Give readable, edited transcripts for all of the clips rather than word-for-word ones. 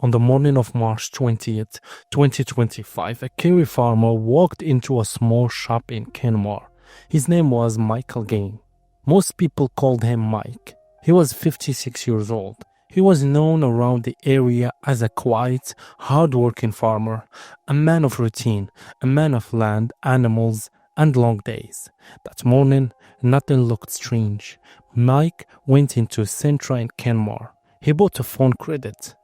On the morning of March 20th, 2025, a Kerry farmer walked into a small shop in Kenmare. His name was Michael Gaine. Most people called him Mike. He was 56 years old. He was known around the area as a quiet, hard-working farmer, a man of routine, a man of land, animals, and long days. That morning, nothing looked strange. Mike went into Centra in Kenmare. He bought a phone credit.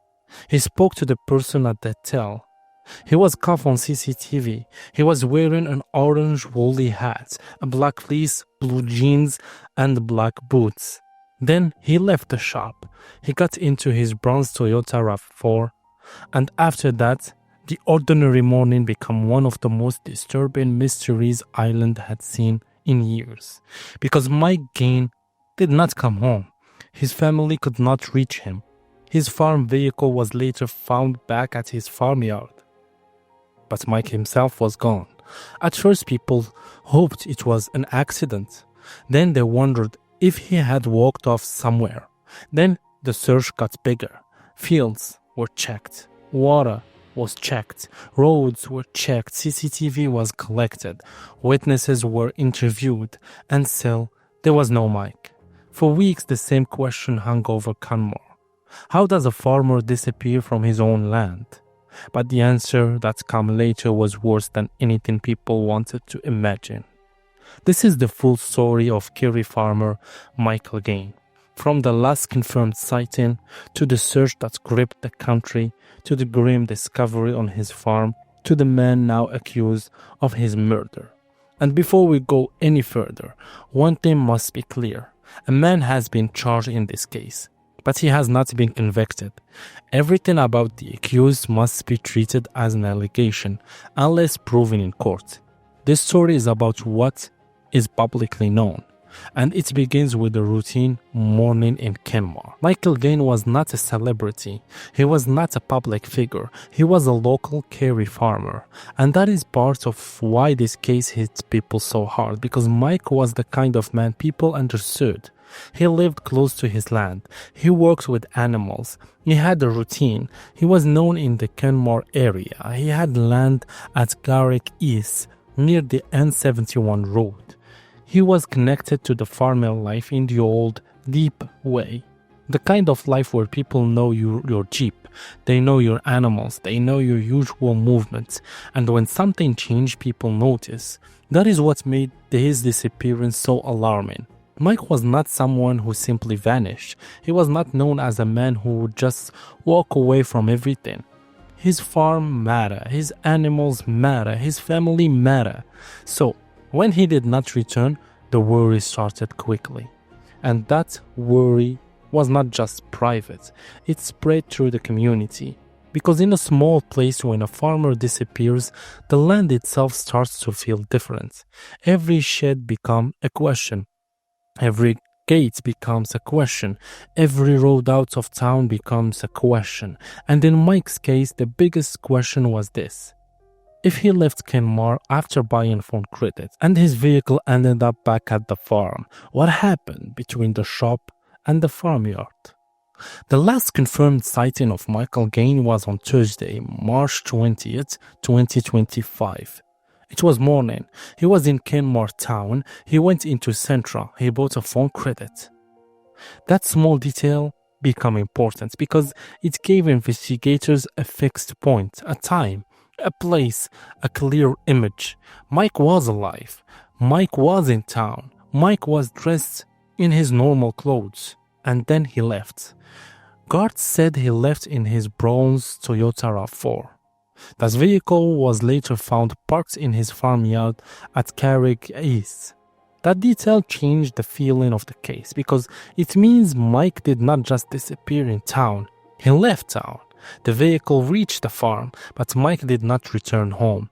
He spoke to the person at the till. He was caught on CCTV. He was wearing an orange woolly hat, a black fleece, blue jeans, and black boots. Then he left the shop. He got into his bronze Toyota RAV4, and after that, the ordinary morning became one of the most disturbing mysteries Ireland had seen in years. Because Mike Gaine did not come home. His family could not reach him. His farm vehicle was later found back at his farmyard. But Mike himself was gone. At first, people hoped it was an accident. Then they wondered if he had walked off somewhere. Then the search got bigger. Fields were checked. Water was checked. Roads were checked. CCTV was collected. Witnesses were interviewed. And still, there was no Mike. For weeks, the same question hung over Kenmare. How does a farmer disappear from his own land? But the answer that came later was worse than anything people wanted to imagine. This is the full story of Kerry farmer Michael Gaine. From the last confirmed sighting, to the search that gripped the country, to the grim discovery on his farm, to the man now accused of his murder. And before we go any further, one thing must be clear. A man has been charged in this case, but he has not been convicted. Everything about the accused must be treated as an allegation, unless proven in court. This story is about what is publicly known, and it begins with a routine morning in Kenmare. Michael Gaine was not a celebrity. He was not a public figure. He was a local Kerry farmer, and that is part of why this case hits people so hard, because Mike was the kind of man people understood. He lived close to his land. He worked with animals. He had a routine. He was known in the Kenmare area. He had land at Garrick East, near the N71 road. He was connected to the farming life in the old, deep way. The kind of life where people know your Jeep, they know your animals, they know your usual movements, and when something changed, people notice. That is what made his disappearance so alarming. Mike was not someone who simply vanished. He was not known as a man who would just walk away from everything. His farm mattered, his animals mattered, his family mattered. So, when he did not return, the worry started quickly. And that worry was not just private, it spread through the community. Because in a small place, when a farmer disappears, the land itself starts to feel different. Every shed becomes a question. Every gate becomes a question. Every road out of town becomes a question. And in Mike's case, the biggest question was this. If he left Kenmare after buying phone credit and his vehicle ended up back at the farm, what happened between the shop and the farmyard? The last confirmed sighting of Michael Gaine was on Thursday, March 20th, 2025. It was morning. He was in Kenmare town. He went into Centra. He bought a phone credit. That small detail became important because it gave investigators a fixed point, a time, a place, a clear image. Mike was alive. Mike was in town. Mike was dressed in his normal clothes. And then he left. Guards said he left in his bronze Toyota RAV4. That vehicle was later found parked in his farmyard at Garrick East. That detail changed the feeling of the case because it means Mike did not just disappear in town. He left town. The vehicle reached the farm, but Mike did not return home.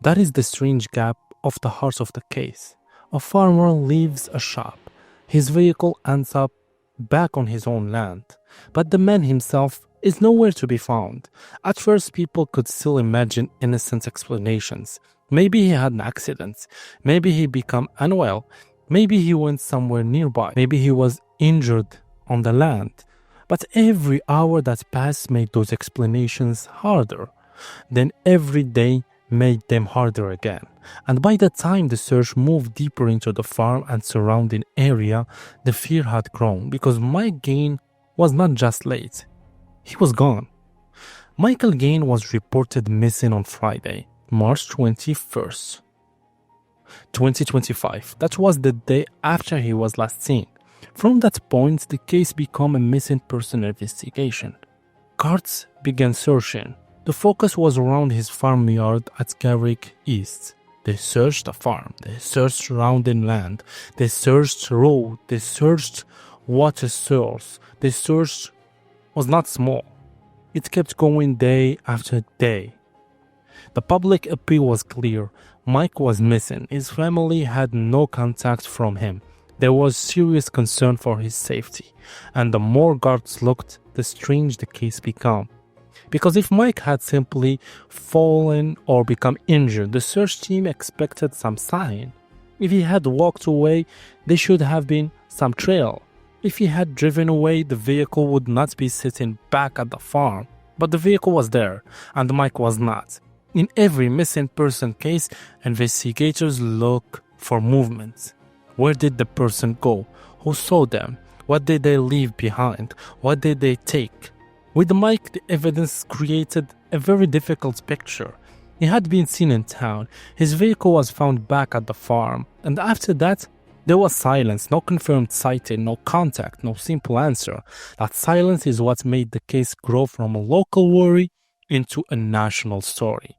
That is the strange gap of the heart of the case. A farmer leaves a shop. His vehicle ends up back on his own land, but the man himself is nowhere to be found. At first, people could still imagine innocent explanations. Maybe he had an accident. Maybe he became unwell. Maybe he went somewhere nearby. Maybe he was injured on the land. But every hour that passed made those explanations harder. Then every day made them harder again. And by the time the search moved deeper into the farm and surrounding area, the fear had grown because Mike Gaine was not just late. He was gone. Michael Gaine was reported missing on Friday, March 21st, 2025. That was the day after he was last seen. From that point, the case became a missing person investigation. Guards began searching. The focus was around his farmyard at Carrick East. They searched the farm, they searched surrounding land, they searched road, they searched water source, they searched was not small. It kept going day after day. The public appeal was clear. Mike was missing. His family had no contact from him. There was serious concern for his safety. And the more guards looked, the stranger the case became. Because if Mike had simply fallen or become injured, the search team expected some sign. If he had walked away, there should have been some trail. If he had driven away, the vehicle would not be sitting back at the farm. But the vehicle was there, and Mike was not. In every missing person case, investigators look for movement. Where did the person go? Who saw them? What did they leave behind? What did they take? With Mike, the evidence created a very difficult picture. He had been seen in town. His vehicle was found back at the farm. And after that, there was silence, no confirmed sighting, no contact, no simple answer. That silence is what made the case grow from a local worry into a national story.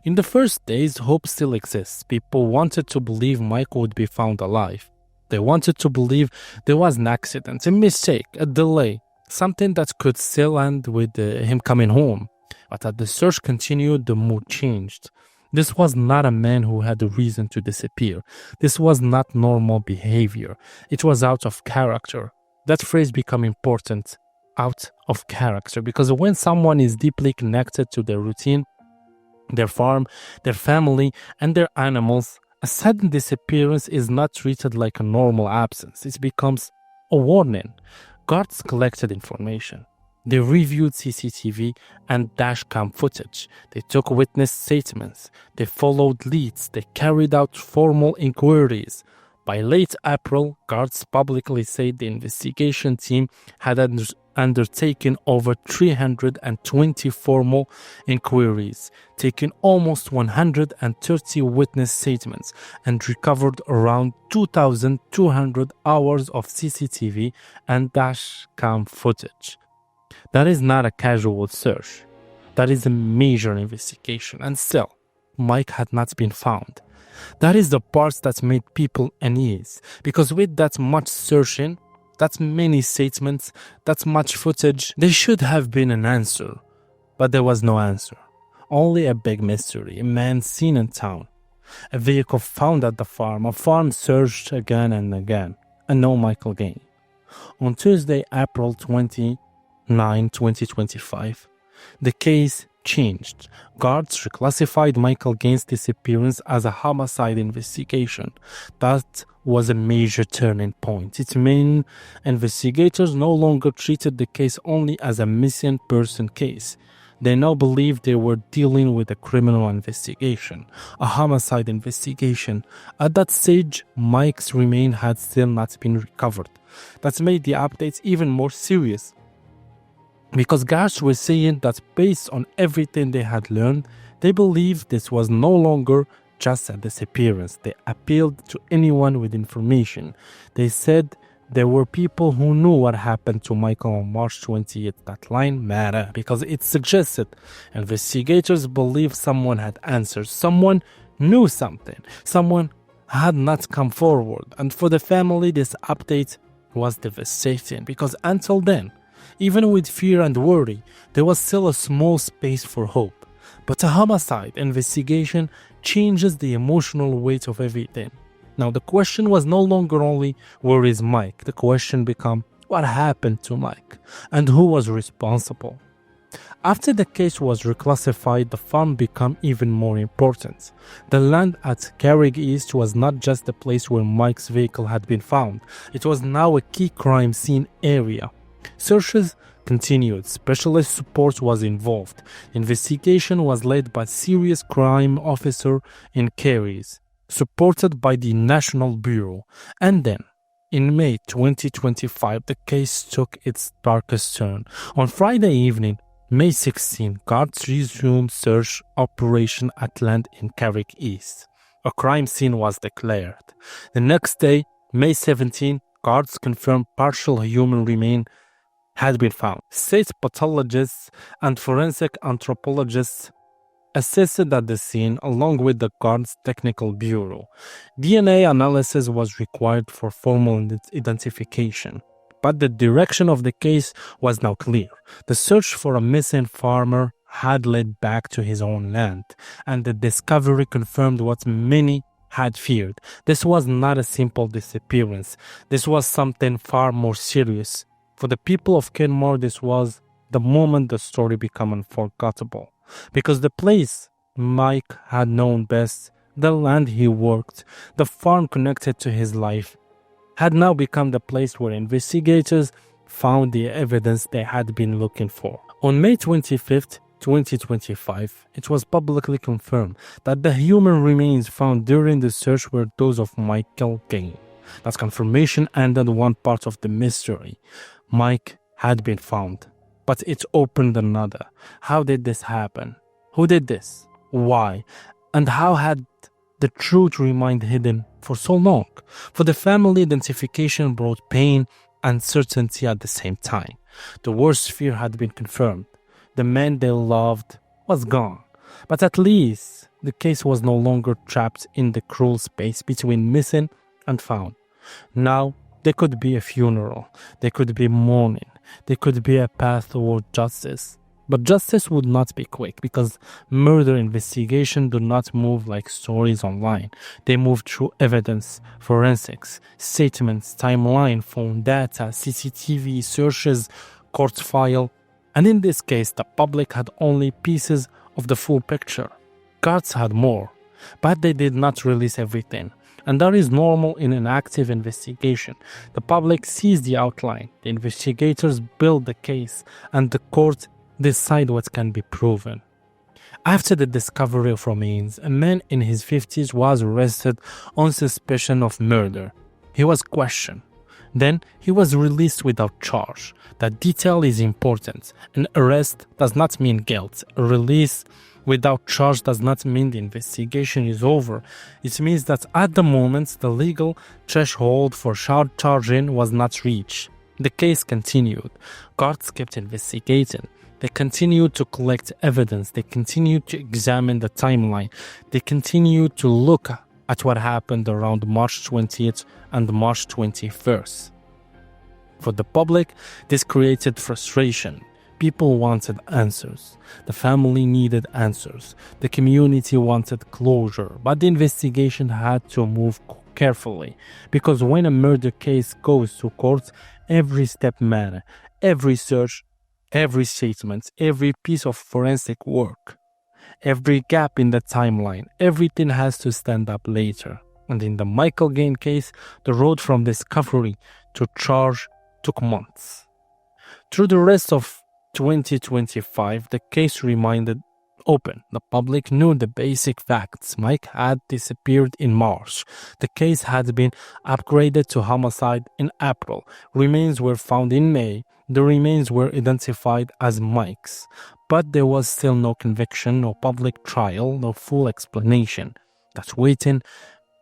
In the first days, hope still exists. People wanted to believe Mike would be found alive. They wanted to believe there was an accident, a mistake, a delay, something that could still end with him coming home. But as the search continued, the mood changed. This was not a man who had a reason to disappear. This was not normal behavior. It was out of character. That phrase became important, out of character, because when someone is deeply connected to their routine, their farm, their family, and their animals, a sudden disappearance is not treated like a normal absence. It becomes a warning. Guards collected information. They reviewed CCTV and dashcam footage. They took witness statements. They followed leads. They carried out formal inquiries. By late April, guards publicly said the investigation team had undertaken over 320 formal inquiries, taken almost 130 witness statements, and recovered around 2,200 hours of CCTV and dashcam footage. That is not a casual search. That is a major investigation, and still, Mike had not been found. That is the parts that made people uneasy, because with that much searching, that many statements, that much footage, there should have been an answer. But there was no answer. Only a big mystery, a man seen in town, a vehicle found at the farm, a farm searched again and again, and no Michael Gaine. On Tuesday, April 29, 2025, the case changed. Guards reclassified Michael Gaine's disappearance as a homicide investigation. That was a major turning point. It meant investigators no longer treated the case only as a missing person case. They now believed they were dealing with a criminal investigation, a homicide investigation. At that stage, Mike's remains had still not been recovered. That made the updates even more serious, because guards were saying that based on everything they had learned, they believed this was no longer just a disappearance. They appealed to anyone with information. They said there were people who knew what happened to Michael on March 20th. That line mattered because it suggested investigators believed someone had answers, someone knew something, someone had not come forward. And for the family, this update was devastating, because until then, even with fear and worry, there was still a small space for hope. But a homicide investigation changes the emotional weight of everything. Now, the question was no longer only, where is Mike? The question became, what happened to Mike? And who was responsible? After the case was reclassified, the farm became even more important. The land at Carrick East was not just the place where Mike's vehicle had been found. It was now a key crime scene area. Searches continued. Specialist support was involved. Investigation was led by serious crime officer in Kerry, supported by the National Bureau. And then, in May 2025, the case took its darkest turn. On Friday evening, May 16, guards resumed search operation at land in Carrick East. A crime scene was declared. The next day, May 17, guards confirmed partial human remains had been found. State pathologists and forensic anthropologists assisted at the scene along with the guards' technical bureau. DNA analysis was required for formal identification. But the direction of the case was now clear. The search for a missing farmer had led back to his own land, and the discovery confirmed what many had feared. This was not a simple disappearance. This was something far more serious. For the people of Kenmare, this was the moment the story became unforgettable. Because the place Mike had known best, the land he worked, the farm connected to his life, had now become the place where investigators found the evidence they had been looking for. On May 25th, 2025, it was publicly confirmed that the human remains found during the search were those of Michael Gaine. That confirmation ended one part of the mystery. Mike had been found, but it opened another. How did this happen? Who did this? Why? And how had the truth remained hidden for so long? For the family, identification brought pain and uncertainty at the same time. The worst fear had been confirmed. The man they loved was gone. But at least the case was no longer trapped in the cruel space between missing and found. Now there could be a funeral, there could be mourning, there could be a path toward justice. But justice would not be quick because murder investigations do not move like stories online. They move through evidence, forensics, statements, timeline, phone data, CCTV, searches, court file. And in this case, the public had only pieces of the full picture. Guards had more, but they did not release everything. And that is normal in an active investigation. The public sees the outline, the investigators build the case, and the court decide what can be proven. After the discovery of remains, a man in his 50s was arrested on suspicion of murder. He was questioned. Then he was released without charge. That detail is important. An arrest does not mean guilt. A release without charge does not mean the investigation is over. It means that at the moment the legal threshold for charging was not reached. The case continued. Guards kept investigating. They continued to collect evidence. They continued to examine the timeline. They continued to look at what happened around March 20th and March 21st. For the public, this created frustration. People wanted answers. The family needed answers. The community wanted closure. But the investigation had to move carefully. Because when a murder case goes to court, every step matters. Every search, every statement, every piece of forensic work, every gap in the timeline, everything has to stand up later. And in the Michael Gaine case, the road from discovery to charge took months. Through the rest of 2025, the case remained open. The public knew the basic facts. Mike had disappeared in March. The case had been upgraded to homicide in April. Remains were found in May. The remains were identified as Mike's. But there was still no conviction, no public trial, no full explanation. That waiting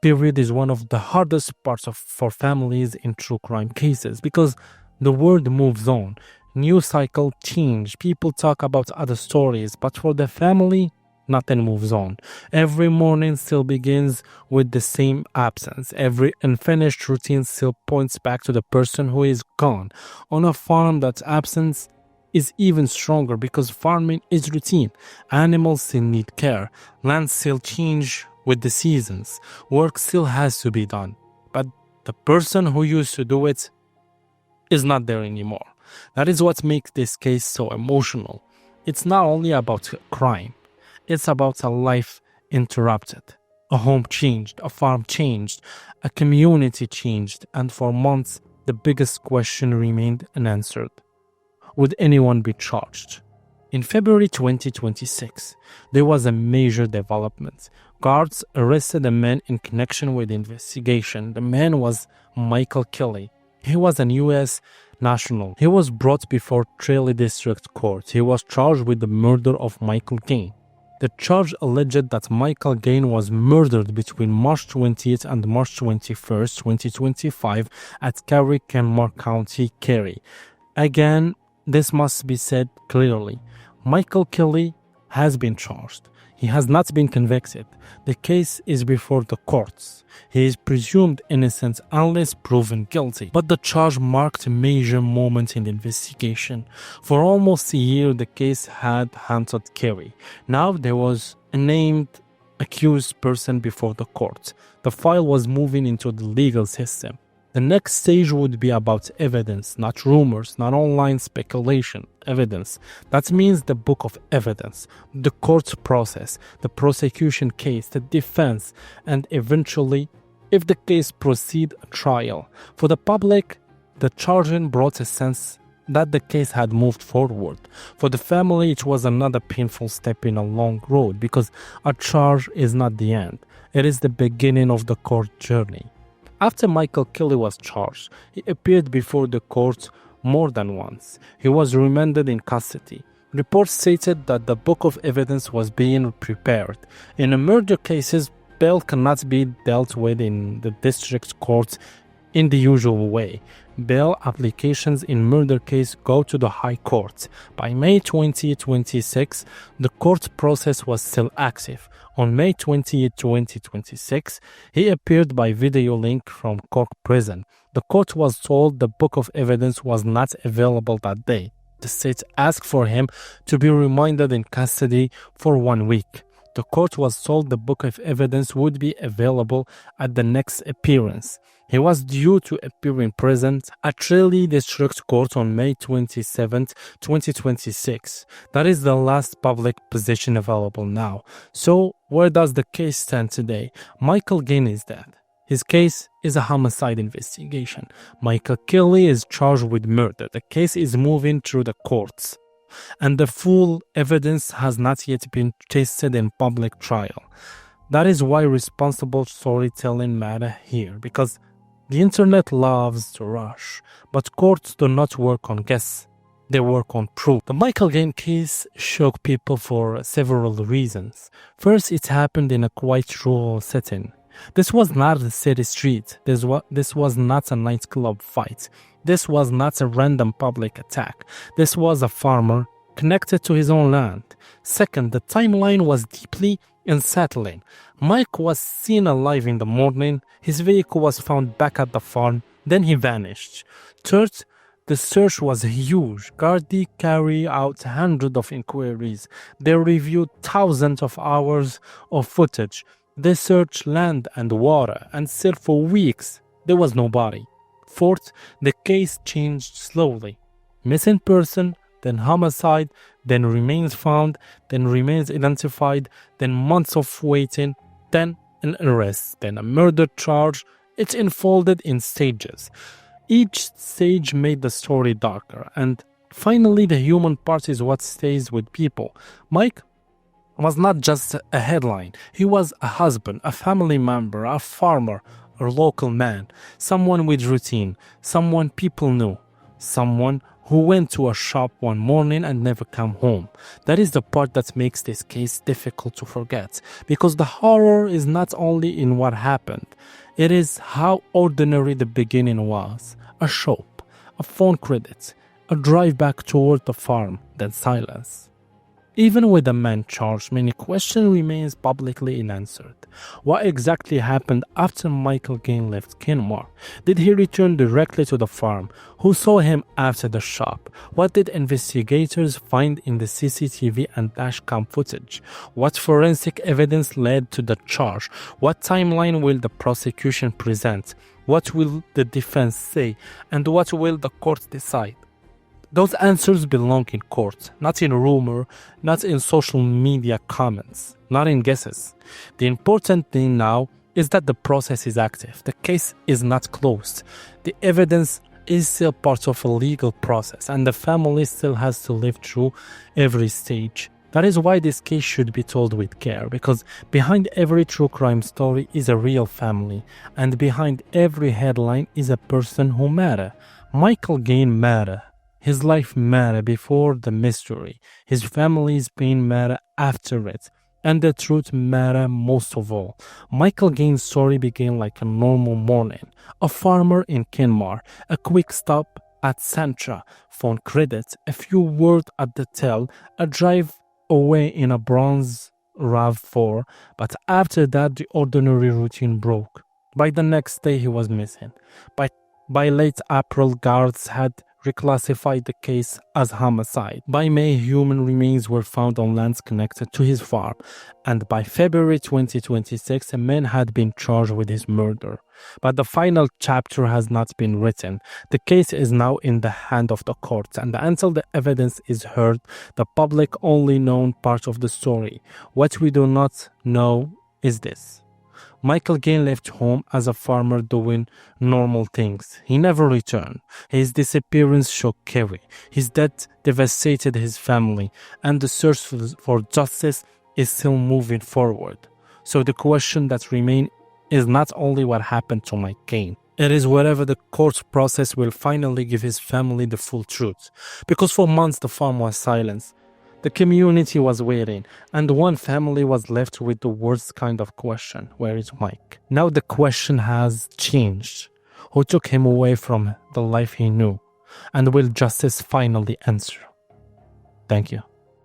period is one of the hardest parts for families in true crime cases because the world moves on. News cycle change. People talk about other stories, but for the family, nothing moves on. Every morning still begins with the same absence. Every unfinished routine still points back to the person who is gone. On a farm, that absence is even stronger because farming is routine. Animals still need care. Land still change with the seasons. Work still has to be done. But the person who used to do it is not there anymore. That is what makes this case so emotional. It's not only about crime. It's about a life interrupted. A home changed, a farm changed, a community changed, and for months the biggest question remained unanswered. would anyone be charged? In February 2026, there was a major development. Guards arrested a man in connection with the investigation. The man was Michael Gaine. He was an U.S. national. He was brought before Tralee District Court. He was charged with the murder of Michael Gaine. The charge alleged that Michael Gaine was murdered between March 20th and March 21st, 2025 at Kenmare, County Kerry. Again, this must be said clearly. Michael Gaine has been charged. He has not been convicted. The case is before the courts. He is presumed innocent unless proven guilty. But the charge marked a major moment in the investigation. For almost a year, the case had haunted Kerry. Now there was a named accused person before the court. The file was moving into the legal system. The next stage would be about evidence, not rumors, not online speculation, evidence. That means the book of evidence, the court process, the prosecution case, the defense, and eventually, if the case proceed, a trial. For the public, the charging brought a sense that the case had moved forward. For the family, it was another painful step in a long road because a charge is not the end. It is the beginning of the court journey. After Michael Gaine was charged, he appeared before the court more than once. He was remanded in custody. Reports stated that the book of evidence was being prepared. In murder cases, bail cannot be dealt with in the district courts in the usual way. Bail applications in murder case go to the High Court. By May 2026, the court process was still active. On May 20, 2026, he appeared by video link from Cork prison. The court was told the book of evidence was not available that day. The state asked for him to be remanded in custody for 1 week. The court was told the book of evidence would be available at the next appearance. He was due to appear in prison at Tralee District Court on May 27, 2026. That is the last public position available now. So, where does the case stand today? Michael Gaine is dead. His case is a homicide investigation. Michael Gaine is charged with murder. The case is moving through the courts, and the full evidence has not yet been tested in public trial. That is why responsible storytelling matters here, because the internet loves to rush, but courts do not work on guess. They work on proof. The Michael Gaine case shook people for several reasons. First, it happened in a quite rural setting. This was not a city street. This was not a nightclub fight. This was not a random public attack. This was a farmer connected to his own land. Second, the timeline was deeply unsettling. Mike was seen alive in the morning. His vehicle was found back at the farm. Then he vanished. Third, the search was huge. Guards carried out hundreds of inquiries. They reviewed thousands of hours of footage. They searched land and water, and still for weeks there was no body. Fourth, the case changed slowly. Missing person, then homicide, then remains found, then remains identified, then months of waiting, then an arrest, then a murder charge. It unfolded in stages. Each stage made the story darker, and finally the human part is what stays with people. Mike was not just a headline. He was a husband, a family member, a farmer, a local man, someone with routine, someone people knew, someone who went to a shop one morning and never came home. That is the part that makes this case difficult to forget, because the horror is not only in what happened, it is how ordinary the beginning was. A shop, a phone credit, a drive back toward the farm, then silence. Even with the man charged, many questions remain publicly unanswered. What exactly happened after Michael Gaine left Kenmare? Did he return directly to the farm? Who saw him after the shop? What did investigators find in the CCTV and dashcam footage? What forensic evidence led to the charge? What timeline will the prosecution present? What will the defense say? And what will the court decide? Those answers belong in court, not in rumor, not in social media comments, not in guesses. The important thing now is that the process is active. The case is not closed. The evidence is still part of a legal process, and the family still has to live through every stage. That is why this case should be told with care, because behind every true crime story is a real family, and behind every headline is a person who matters. Michael Gaine mattered. His life mattered before the mystery. His family's pain mattered after it. And the truth mattered most of all. Michael Gaine's story began like a normal morning. A farmer in Kenmare, a quick stop at Santra, phone credit, a few words at the till, a drive away in a bronze RAV4, but after that the ordinary routine broke. By the next day he was missing. By late April, guards had reclassified the case as homicide. By May, human remains were found on lands connected to his farm, and by February 2026, a man had been charged with his murder. But the final chapter has not been written. The case is now in the hand of the courts, and until the evidence is heard, the public only knows part of the story. What we do not know is this. Michael Gaine left home as a farmer doing normal things. He never returned. His disappearance shocked Kerry. His death devastated his family, and the search for justice is still moving forward. So the question that remains is not only what happened to Mike Gaine. It is whether the court process will finally give his family the full truth. Because for months the farm was silenced. The community was waiting, and one family was left with the worst kind of question: where is Mike? Now the question has changed. Who took him away from the life he knew? And will justice finally answer? Thank you.